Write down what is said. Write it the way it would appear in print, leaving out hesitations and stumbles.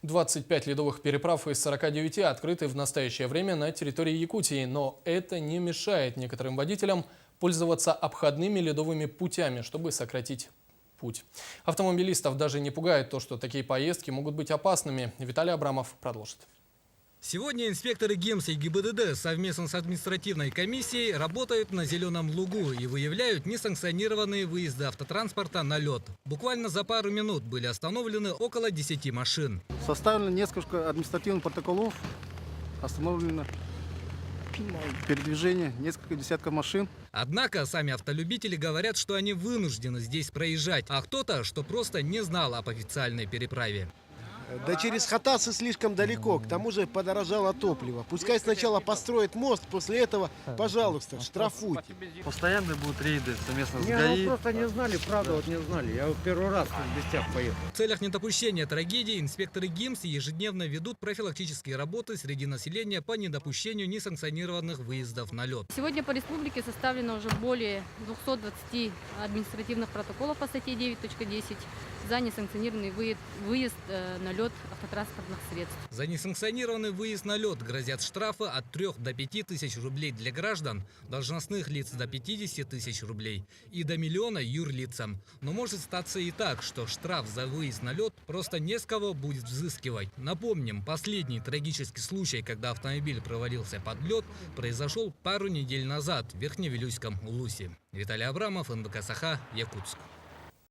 25 ледовых переправ из 49 открыты в настоящее время на территории Якутии, но это не мешает некоторым водителям пользоваться обходными ледовыми путями, чтобы сократить путь. Автомобилистов даже не пугает то, что такие поездки могут быть опасными. Виталий Абрамов продолжит. Сегодня инспекторы ГИМС и ГИБДД совместно с административной комиссией работают на Зеленом лугу и выявляют несанкционированные выезды автотранспорта на лед. Буквально за пару минут были остановлены около 10 машин. Составлено несколько административных протоколов, остановлено передвижение несколько десятков машин. Однако сами автолюбители говорят, что они вынуждены здесь проезжать, а кто-то, что просто не знал об официальной переправе. Да через Хатасы слишком далеко, к тому же подорожало топливо. Пускай сначала построят мост, после этого, пожалуйста, штрафуйте. Постоянные будут рейды совместно с Не, ГАИ. ну просто не знали, правда, вот не знали. Я вот первый раз в гостях поехал. В целях недопущения трагедии инспекторы ГИМС ежедневно ведут профилактические работы среди населения по недопущению несанкционированных выездов на лед. Сегодня по республике составлено уже более 220 административных протоколов по статье 9.10 за несанкционированный выезд на лед автотранспортных средств. За несанкционированный выезд на лед грозят штрафы от 3 до 5 тысяч рублей для граждан, должностных лиц до 50 тысяч рублей и до миллиона юрлицам. Но может статься и так, что штраф за выезд на лед просто не с кого будет взыскивать. Напомним, последний трагический случай, когда автомобиль провалился под лед, произошел пару недель назад в Верхневилюйском Улусе. Виталий Абрамов, НВК Саха, Якутск.